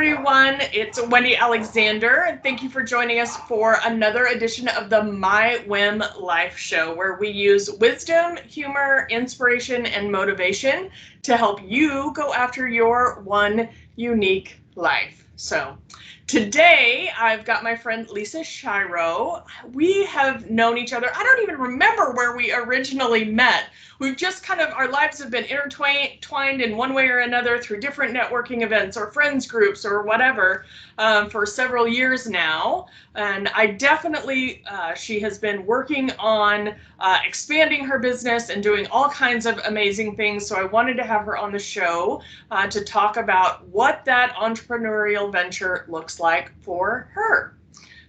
everyone. It's Wendy Alexander, and thank you for joining us for another edition of the My WHIM Life show, where we use wisdom, humor, inspiration, and motivation to help you go after your one unique life. So today, I've got my friend Lisa Schiro. We have known each other. I don't even remember where we originally met. We've just our lives have been intertwined in one way or another through different networking events or friends groups or whatever for several years now. And I definitely, she has been working on expanding her business and doing all kinds of amazing things. So I wanted to have her on the show to talk about what that entrepreneurial venture looks like for her.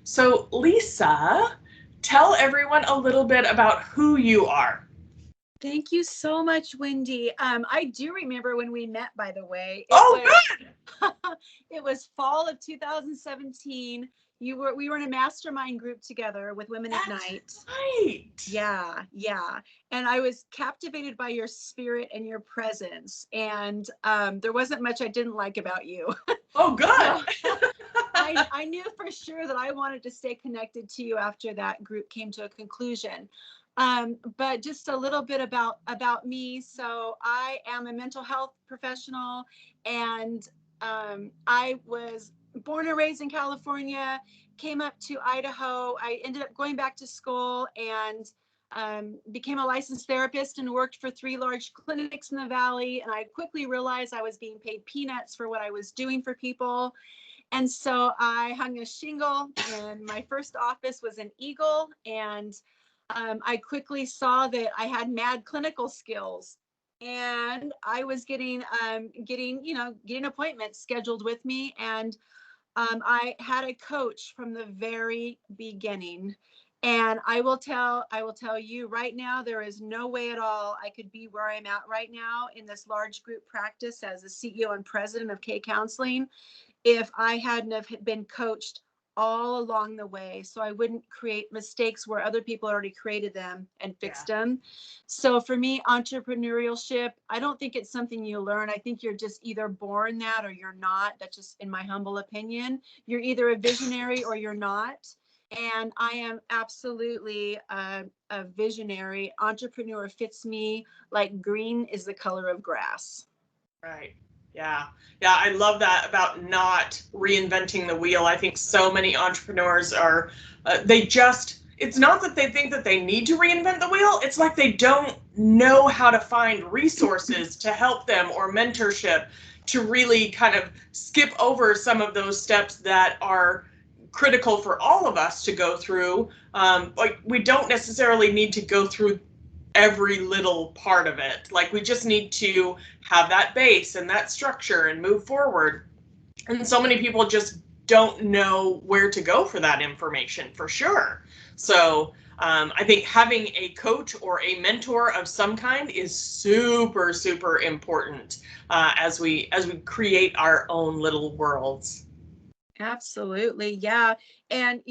So Lisa, tell everyone a little bit about who you are. Thank you so much, Wendy. I do remember when we met, by the way. Good. It was fall of 2017. We were in a mastermind group together with Women Ignite. Right. Yeah. And I was captivated by your spirit and your presence. And there wasn't much I didn't like about you. Oh, good. So, I knew for sure that I wanted to stay connected to you after that group came to a conclusion. But just a little bit about me. So I am a mental health professional, and I was born and raised in California, came up to Idaho. I ended up going back to school and became a licensed therapist and worked for 3 large clinics in the Valley. And I quickly realized I was being paid peanuts for what I was doing for people. And so I hung a shingle, and my first office was in Eagle, and I quickly saw that I had mad clinical skills, and I was getting appointments scheduled with me. And I had a coach from the very beginning. And I will tell you right now, there is no way at all I could be where I'm at right now in this large group practice as the CEO and president of K Counseling if I hadn't have been coached all along the way, so I wouldn't create mistakes where other people already created them and fixed them. So for me, entrepreneurship, I don't think it's something you learn. I think you're just either born that or you're not. That's just in my humble opinion. You're either a visionary or you're not. And I am absolutely a visionary. Entrepreneur fits me like green is the color of grass. Right. Yeah, I love that about not reinventing the wheel. I think so many entrepreneurs are, it's not that they think that they need to reinvent the wheel. It's like they don't know how to find resources to help them or mentorship to really kind of skip over some of those steps that are critical for all of us to go through. Like we don't necessarily need to go through every little part of it. Like we just need to have that base and that structure and move forward. And so many people just don't know where to go for that information, for sure. So I think having a coach or a mentor of some kind is super, super important as we create our own little worlds. Absolutely. Yeah. And,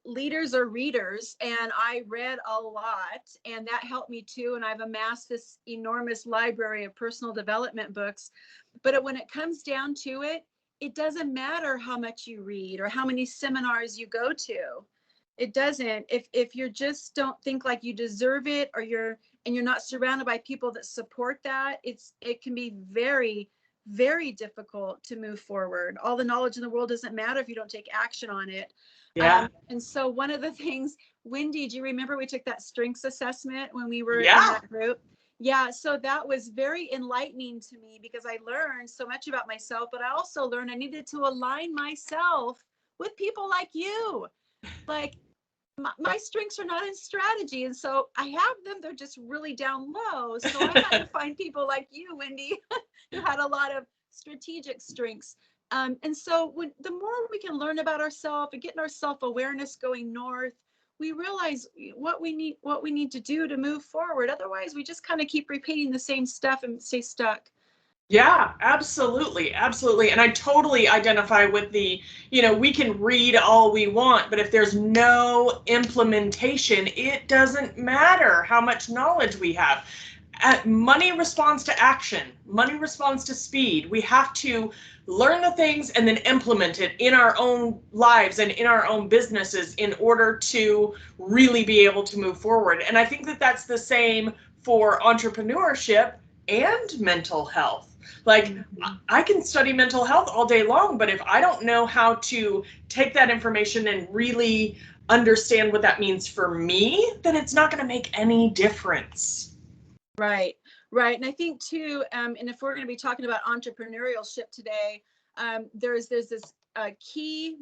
leaders are readers, and I read a lot, and that helped me too. And I've amassed this enormous library of personal development books. But when it comes down to it, it doesn't matter how much you read or how many seminars you go to. It doesn't. If you just don't think like you deserve it, or you're not surrounded by people that support that, it can be very, very difficult to move forward. All the knowledge in the world doesn't matter if you don't take action on it. Yeah. And so one of the things, Wendy, do you remember we took that strengths assessment when we were in that group? Yeah. So that was very enlightening to me because I learned so much about myself, but I also learned I needed to align myself with people like you. Like my strengths are not in strategy. And so I have them. They're just really down low. So I had to find people like you, Wendy, who had a lot of strategic strengths. And so the more we can learn about ourselves and getting our self-awareness going north, we realize what we need to do to move forward. Otherwise, we just kind of keep repeating the same stuff and stay stuck. Yeah, absolutely. Absolutely. And I totally identify with we can read all we want, but if there's no implementation, it doesn't matter how much knowledge we have. money responds to action. Money responds to speed. We have to learn the things and then implement it in our own lives and in our own businesses in order to really be able to move forward. And I think that that's the same for entrepreneurship and mental health. Like, I can study mental health all day long, but if I don't know how to take that information and really understand what that means for me, then it's not going to make any difference. Right, right. And I think too, and if we're going to be talking about entrepreneurship today, there's this key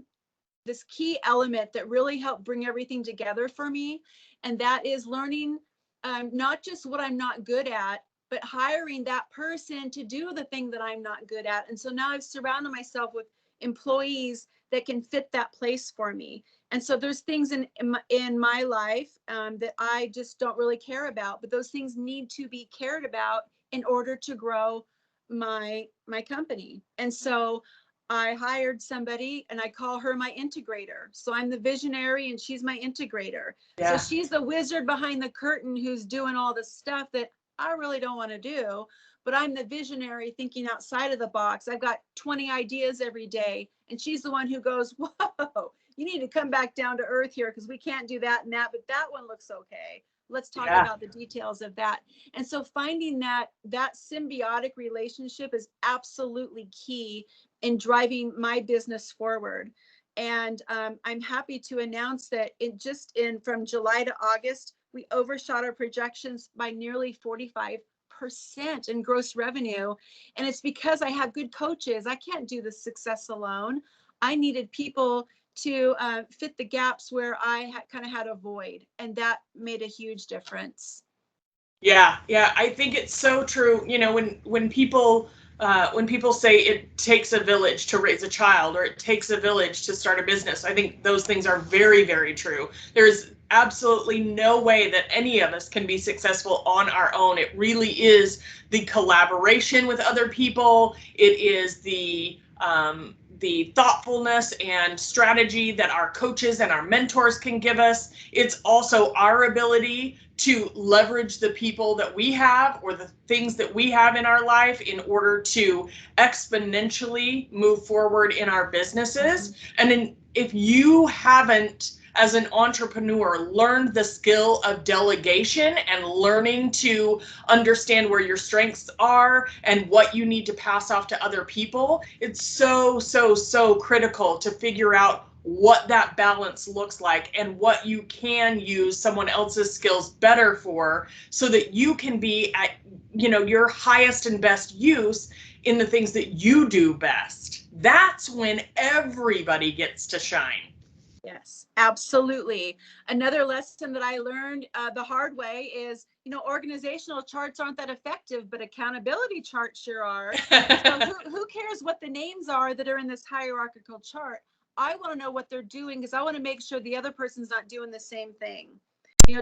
element that really helped bring everything together for me, and that is learning not just what I'm not good at, but hiring that person to do the thing that I'm not good at. And so now I've surrounded myself with employees that can fit that place for me. And so there's things in my life that I just don't really care about, but those things need to be cared about in order to grow my company. And so I hired somebody and I call her my integrator. So I'm the visionary and she's my integrator. Yeah. So she's the wizard behind the curtain who's doing all the stuff that I really don't want to do, but I'm the visionary thinking outside of the box. I've got 20 ideas every day, and she's the one who goes, whoa, you need to come back down to earth here because we can't do that and that, but that one looks okay. Let's talk about the details of that. And so finding that symbiotic relationship is absolutely key in driving my business forward. And I'm happy to announce that from July to August, we overshot our projections by nearly 45% in gross revenue. And it's because I have good coaches. I can't do the success alone. I needed people to fit the gaps where I kind of had a void. And that made a huge difference. Yeah, I think it's so true. You know, when people say it takes a village to raise a child or it takes a village to start a business, I think those things are very, very true. There's absolutely no way that any of us can be successful on our own. It really is the collaboration with other people. It is the thoughtfulness and strategy that our coaches and our mentors can give us. It's also our ability to leverage the people that we have or the things that we have in our life in order to exponentially move forward in our businesses. And then if you haven't, as an entrepreneur, learned the skill of delegation and learning to understand where your strengths are and what you need to pass off to other people, it's so critical to figure out what that balance looks like and what you can use someone else's skills better for, so that you can be at, your highest and best use in the things that you do best. That's when everybody gets to shine. Yes, absolutely. Another lesson that I learned the hard way is, organizational charts aren't that effective, but accountability charts sure are. So who cares what the names are that are in this hierarchical chart? I want to know what they're doing because I want to make sure the other person's not doing the same thing.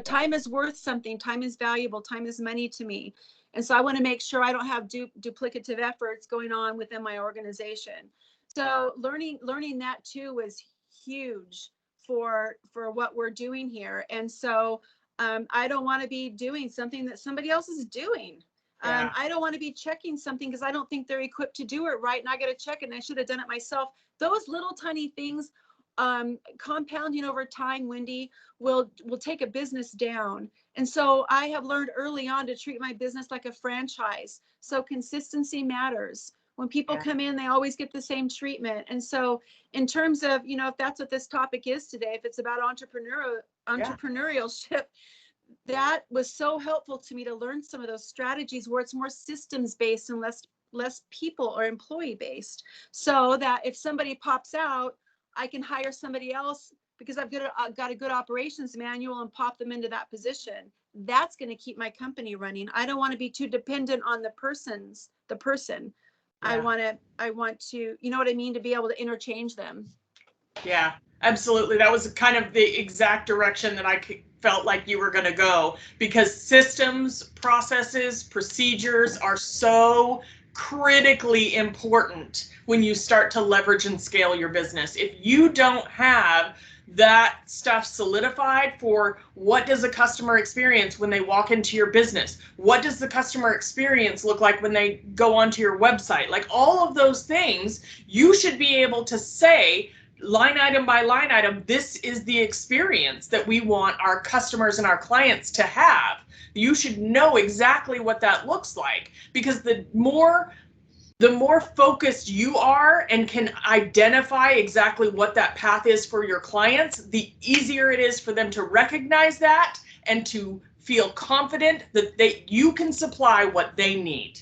Time is worth something. Time is valuable. Time is money to me. And so I want to make sure I don't have duplicative efforts going on within my organization. So learning that too was huge for what we're doing here. And so I don't want to be doing something that somebody else is doing. I don't want to be checking something because I don't think they're equipped to do it right, and I got to check it and I should have done it myself. Those little tiny things compounding over time, Wendy, will take a business down. And so I have learned early on to treat my business like a franchise. So consistency matters. When people come in, they always get the same treatment. And so in terms of, if that's what this topic is today, if it's about entrepreneurship, that was so helpful to me to learn some of those strategies where it's more systems based and less people or employee based, so that if somebody pops out, I can hire somebody else because I've got a good operations manual and pop them into that position. That's going to keep my company running. I don't want to be too dependent on the person. I want to, you know what I mean, to be able to interchange them. Yeah, absolutely. That was kind of the exact direction that I felt like you were going to go, because systems, processes, procedures are so critically important when you start to leverage and scale your business. If you don't have that stuff solidified for what does a customer experience when they walk into your business? What does the customer experience look like when they go onto your website? Like all of those things, you should be able to say line item by line item, this is the experience that we want our customers and our clients to have. You should know exactly what that looks like, because the more focused you are and can identify exactly what that path is for your clients, the easier it is for them to recognize that and to feel confident that you can supply what they need.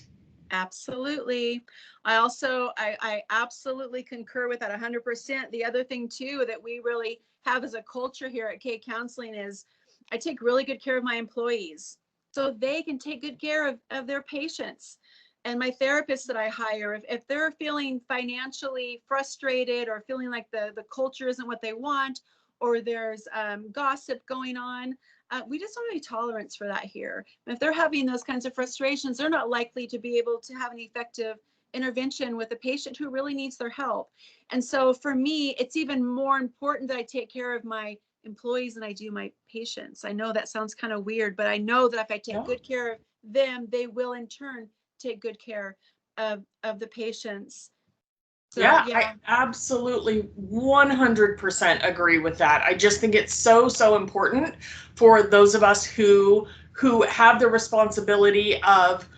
Absolutely. I absolutely concur with that 100%. The other thing too that we really have as a culture here at K Counseling is I take really good care of my employees so they can take good care of their patients. And my therapists that I hire, if they're feeling financially frustrated or feeling like the culture isn't what they want, or there's gossip going on, we just don't have any tolerance for that here. And if they're having those kinds of frustrations, they're not likely to be able to have an effective intervention with a patient who really needs their help. And so for me, it's even more important that I take care of my employees than I do my patients. I know that sounds kind of weird, but I know that if I take good care of them, they will in turn take good care of the patients. So, yeah, I absolutely 100% agree with that. I just think it's so important for those of us who have the responsibility of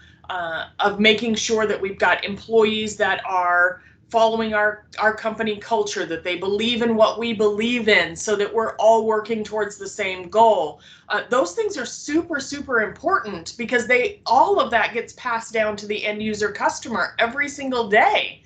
making sure that we've got employees that are following our company culture, that they believe in what we believe in, so that we're all working towards the same goal. Those things are super important, because all of that gets passed down to the end user customer every single day.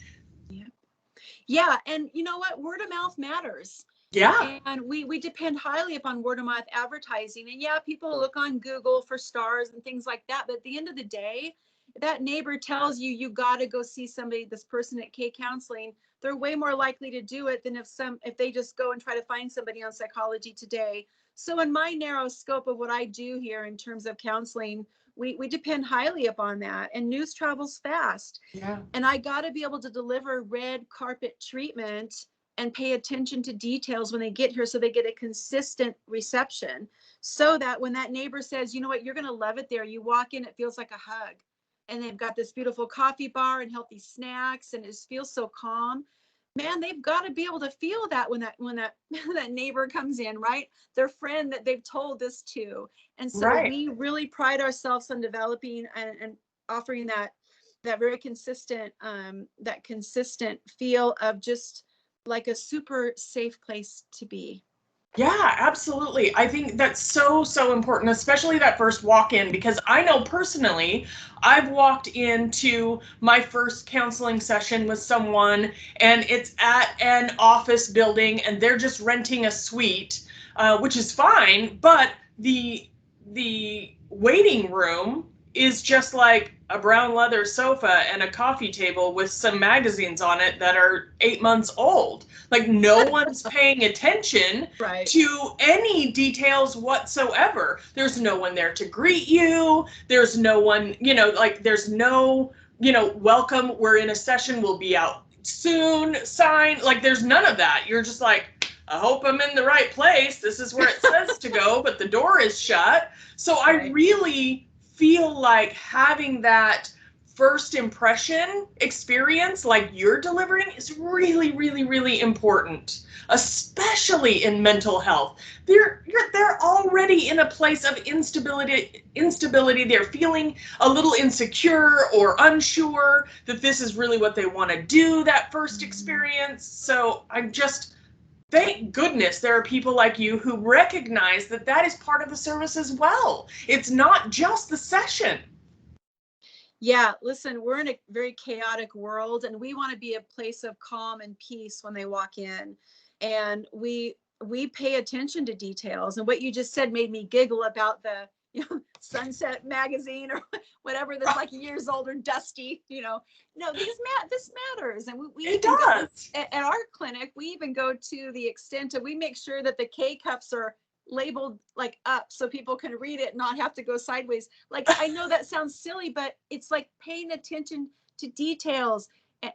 Yeah, and you know what? Word of mouth matters. Yeah. And we depend highly upon word of mouth advertising. And yeah, people look on Google for stars and things like that. But at the end of the day, that neighbor tells you you got to go see somebody, this person at K Counseling, they're way more likely to do it than if they just go and try to find somebody on Psychology Today. So in my narrow scope of what I do here in terms of counseling, we depend highly upon that, and news travels fast. Yeah. And I got to be able to deliver red carpet treatment and pay attention to details when they get here, so they get a consistent reception, so that when that neighbor says, you know what, you're going to love it there, you walk in, it feels like a hug, and they've got this beautiful coffee bar and healthy snacks, and it just feels so calm. Man, they've got to be able to feel that when that that neighbor comes in, right? Their friend that they've told this to. And so Right. we really pride ourselves on developing and offering that very consistent that consistent feel of just like a super safe place to be. Yeah, absolutely. I think that's so important, especially that first walk-in, because I know personally, I've walked into my first counseling session with someone, and it's at an office building, and they're just renting a suite, which is fine, but the waiting room is just like a brown leather sofa and a coffee table with some magazines on it that are 8 months old. Like, no one's paying attention Right. to any details whatsoever. There's no one there to greet you. There's no one, there's no, welcome, we're in a session, we'll be out soon sign. Like, there's none of that. You're just like, I hope I'm in the right place. This is where it says to go, but the door is shut. So I really feel like having that first impression experience like you're delivering is really important, especially in mental health. They're already in a place of instability. They're feeling a little insecure or unsure that this is really what they want to do, that first experience. So I'm just, thank goodness there are people like you who recognize that that is part of the service as well. It's not just the session. Yeah, listen, we're in a very chaotic world, and we want to be a place of calm and peace when they walk in. And we pay attention to details. And what you just said made me giggle about the Sunset magazine or whatever that's like years old or dusty. No, this matters. And we It even does. go at our clinic. We even go to the extent of we make sure that the K cups are labeled like up so people can read it, not have to go sideways. Like, I know that sounds silly, but it's like paying attention to details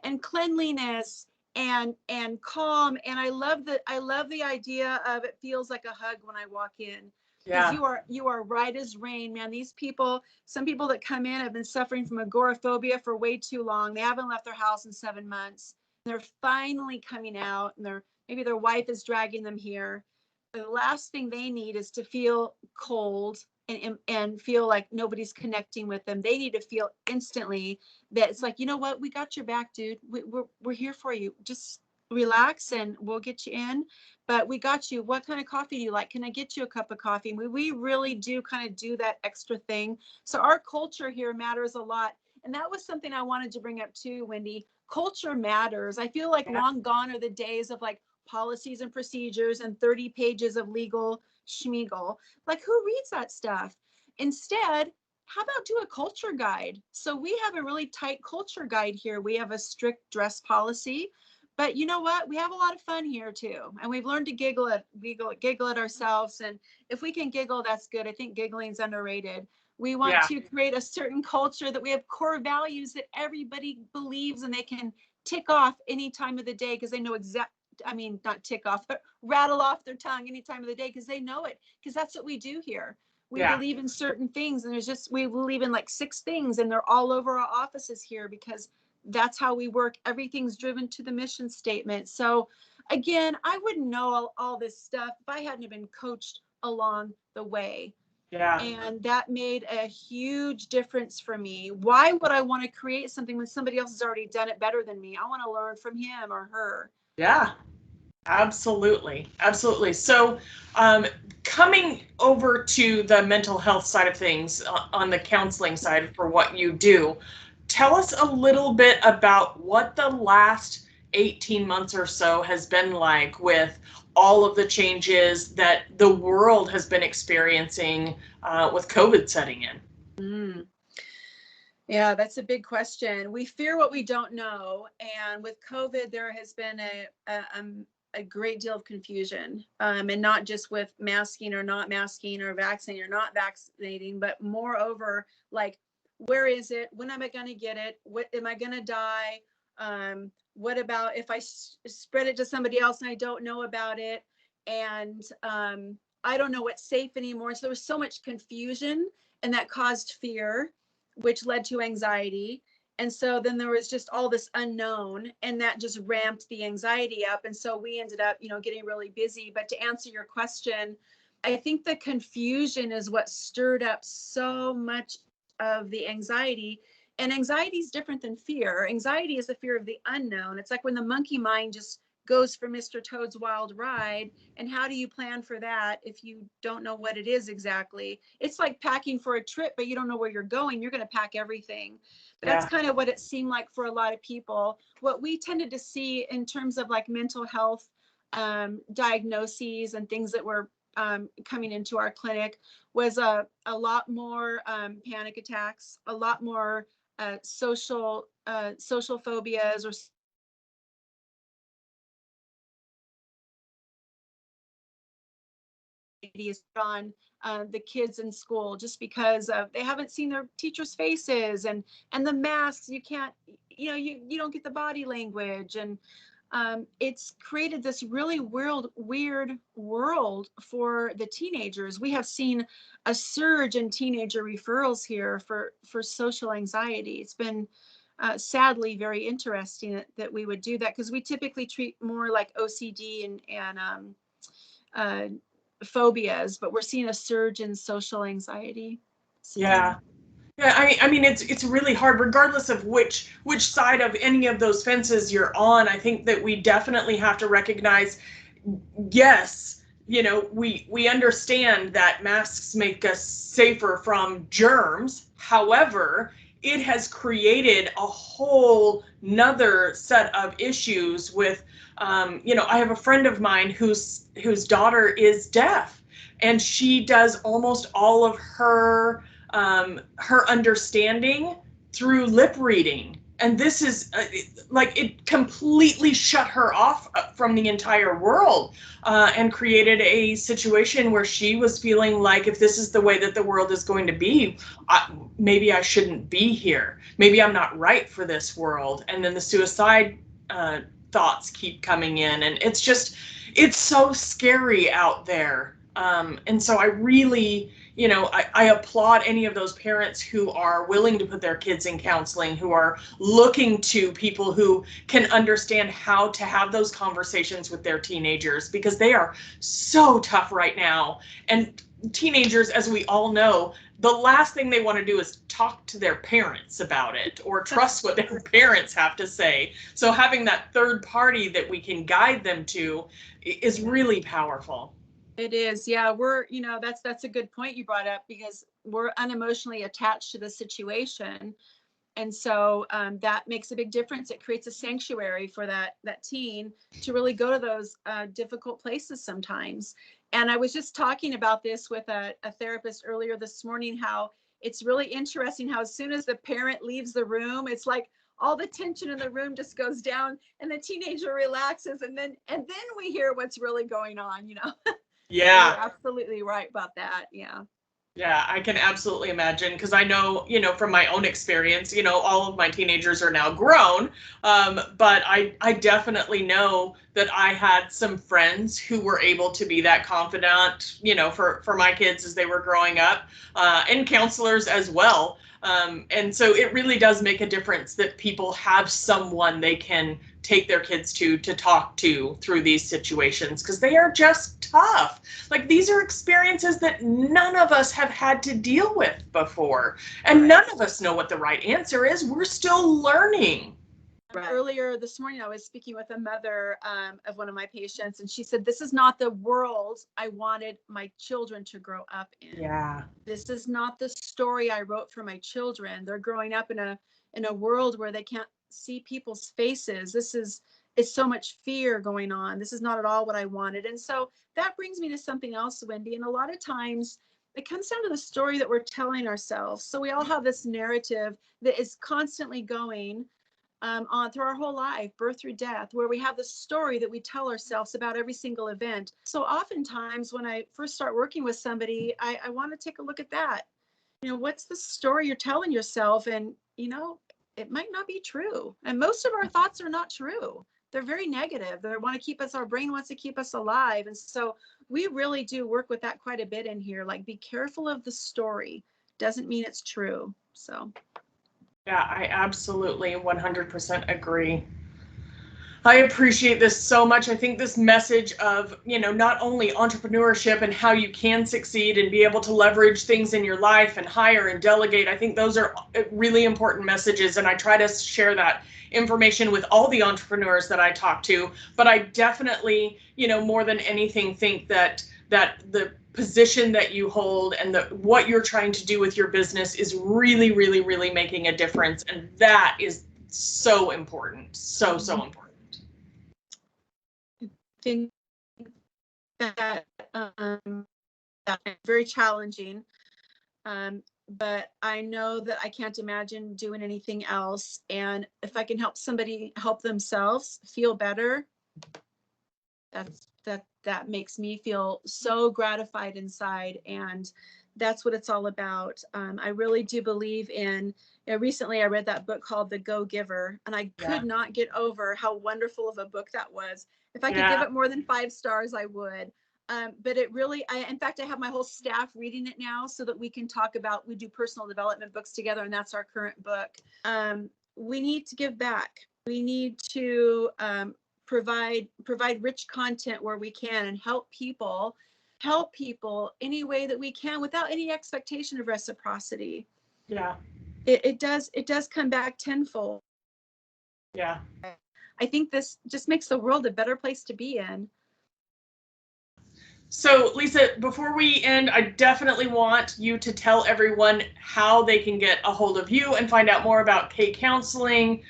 and cleanliness and calm. And I love the idea of it feels like a hug when I walk in, because Yeah. you are right as rain, man. These people, some people that come in have been suffering from agoraphobia for way too long. They haven't left their house in 7 months. They're finally coming out, and maybe their wife is dragging them here. The last thing they need is to feel cold and feel like nobody's connecting with them. They need to feel instantly that it's like, you know what, we got your back, dude. We're here for you. Just relax and we'll get you in. But we got you. What kind of coffee do you like? Can I get you a cup of coffee? We really do kind of do that extra thing. So our culture here matters a lot. And that was something I wanted to bring up too, Wendy. Culture matters. I feel like Yeah. long gone are the days of like policies and procedures and 30 pages of legal schmiegel. Like, who reads that stuff? Instead, how about do a culture guide? So we have a really tight culture guide here. We have a strict dress policy, but you know what? We have a lot of fun here too. And we've learned to giggle at ourselves. And if we can giggle, that's good. I think giggling is underrated. We want Yeah. to create a certain culture that we have core values that everybody believes and they can tick off any time of the day because they know not tick off, but rattle off their tongue any time of the day because they know it, because that's what we do here. We Yeah. believe in certain things, and we believe in like 6 things, and they're all over our offices here because that's how we work. Everything's driven to the mission statement. So again, I wouldn't know all this stuff if I hadn't been coached along the way. Yeah. And that made a huge difference for me. Why would I want to create something when somebody else has already done it better than me? I want to learn from him or her. Yeah. Absolutely. Absolutely. So, coming over to the mental health side of things, on the counseling side for what you do, tell us a little bit about what the last 18 months or so has been like with all of the changes that the world has been experiencing with COVID setting in. Mm. Yeah, that's a big question. We fear what we don't know. And with COVID, there has been a great deal of confusion, and not just with masking or not masking or vaccinating or not vaccinating, but moreover, like, where is it? When am I going to get it? What am I going to die? What about if I spread it to somebody else and I don't know about it? And I don't know what's safe anymore. So there was so much confusion, and that caused fear, which led to anxiety. And so then there was just all this unknown, and that just ramped the anxiety up. And so we ended up, getting really busy. But to answer your question, I think the confusion is what stirred up so much of the anxiety. And anxiety is different than fear. Anxiety is the fear of the unknown. It's like when the monkey mind just goes for Mr. Toad's Wild Ride. And how do you plan for that if you don't know what it is exactly? It's like packing for a trip, but you don't know where you're going. You're going to pack everything. That's Yeah. kind of what it seemed like for a lot of people. What we tended to see in terms of like mental health diagnoses and things that were coming into our clinic was a lot more panic attacks, a lot more social phobias or on the kids in school, just because they haven't seen their teachers' faces, and the masks. You can't, you don't get the body language, and it's created this really weird world for the teenagers. We have seen a surge in teenager referrals here for social anxiety. It's been sadly very interesting that we would do that, because we typically treat more like OCD and uh, phobias, but we're seeing a surge in social anxiety. So. Yeah. Yeah, I mean, it's really hard, regardless of which side of any of those fences you're on. I think that we definitely have to recognize, yes, we understand that masks make us safer from germs. However, it has created a whole nother set of issues with, I have a friend of mine whose daughter is deaf, and she does almost all of her understanding through lip reading. And this is like, it completely shut her off from the entire world, and created a situation where she was feeling like, if this is the way that the world is going to be, maybe I shouldn't be here. Maybe I'm not right for this world. And then the suicide thoughts keep coming in, and it's so scary out there. And so I really, I applaud any of those parents who are willing to put their kids in counseling, who are looking to people who can understand how to have those conversations with their teenagers, because they are so tough right now. And teenagers, as we all know, the last thing they want to do is talk to their parents about it or trust what their parents have to say. So having that third party that we can guide them to is really powerful. It is. Yeah, we're, that's a good point you brought up, because we're unemotionally attached to the situation. And so that makes a big difference. It creates a sanctuary for that teen to really go to those difficult places sometimes. And I was just talking about this with a therapist earlier this morning, how it's really interesting how as soon as the parent leaves the room, it's like all the tension in the room just goes down and the teenager relaxes, and then we hear what's really going on. Yeah. You're absolutely right about that. Yeah. Yeah, I can absolutely imagine, because I know, from my own experience, all of my teenagers are now grown, but I definitely know that I had some friends who were able to be that confidant, for my kids as they were growing up, and counselors as well. And so it really does make a difference that people have someone they can take their kids to talk to through these situations, because they are just tough. Like, these are experiences that none of us have had to deal with before, and none of us know what the right answer is. We're still learning. Right. Earlier this morning, I was speaking with a mother of one of my patients, and she said, "This is not the world I wanted my children to grow up in. Yeah. This is not the story I wrote for my children. They're growing up in a world where they can't see people's faces. It's so much fear going on. This is not at all what I wanted." And so that brings me to something else, Wendy. And a lot of times it comes down to the story that we're telling ourselves. So we all have this narrative that is constantly going on through our whole life, birth through death, where we have the story that we tell ourselves about every single event. So oftentimes when I first start working with somebody, I want to take a look at that. What's the story you're telling yourself? And, it might not be true. And most of our thoughts are not true. They're very negative. They want to keep us, our brain wants to keep us alive. And so we really do work with that quite a bit in here. Like, be careful of the story. Doesn't mean it's true. So. Yeah, I absolutely 100% agree. I appreciate this so much. I think this message of, not only entrepreneurship and how you can succeed and be able to leverage things in your life and hire and delegate, I think those are really important messages. And I try to share that information with all the entrepreneurs that I talk to. But I definitely, more than anything, think that the position that you hold and what you're trying to do with your business is really, really, really making a difference. And that is so important. So important. Think that that's very challenging, but I know that I can't imagine doing anything else. And if I can help somebody help themselves feel better, that makes me feel so gratified inside. And that's what it's all about. I really do believe in, recently I read that book called The Go-Giver, and I could not get over how wonderful of a book that was. If I could give it more than 5 stars, I would. But it really, in fact, I have my whole staff reading it now so that we can talk about, we do personal development books together, and that's our current book. We need to give back. We need to provide rich content where we can, and help people any way that we can without any expectation of reciprocity. Yeah. It does come back tenfold. Yeah. I think this just makes the world a better place to be in. So, Lisa, before we end, I definitely want you to tell everyone how they can get a hold of you and find out more about K Counseling.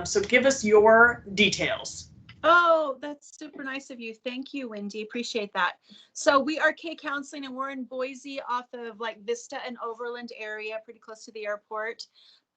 So give us your details. Oh, that's super nice of you. Thank you, Wendy. Appreciate that. So we are K Counseling, and we're in Boise, off of like Vista and Overland area, pretty close to the airport.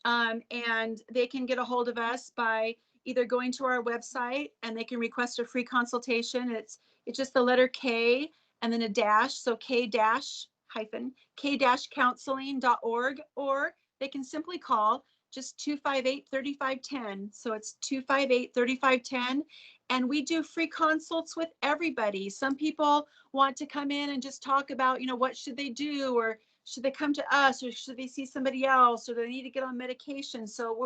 And they can get a hold of us by either going to our website, and they can request a free consultation. It's just the letter K and then a dash, so K-counseling.org, or they can simply call just 258-3510. So it's 258-3510. And we do free consults with everybody. Some people want to come in and just talk about, what should they do, or should they come to us, or should they see somebody else, or do they need to get on medication? So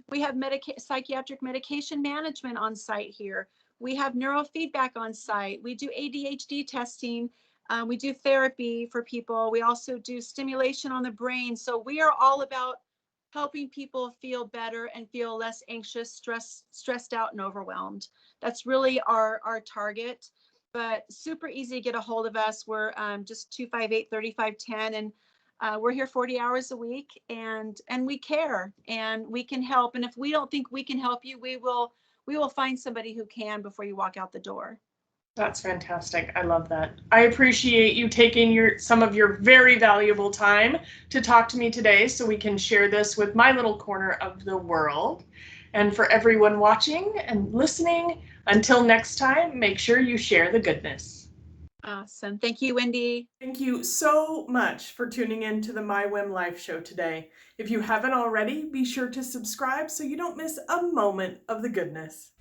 we have psychiatric medication management on site here. We have neurofeedback on site. We do ADHD testing. We do therapy for people. We also do stimulation on the brain. So we are all about helping people feel better and feel less anxious, stressed out, and overwhelmed. That's really our target. But super easy to get a hold of us. We're just 258-3510, and we're here 40 hours a week, and we care, and we can help. And if we don't think we can help you, we will find somebody who can before you walk out the door. That's fantastic. I love that. I appreciate you taking some of your very valuable time to talk to me today so we can share this with my little corner of the world. And for everyone watching and listening, until next time, make sure you share the goodness. Awesome. Thank you, Wendy. Thank you so much for tuning in to the My WHIM Life show today. If you haven't already, be sure to subscribe so you don't miss a moment of the goodness.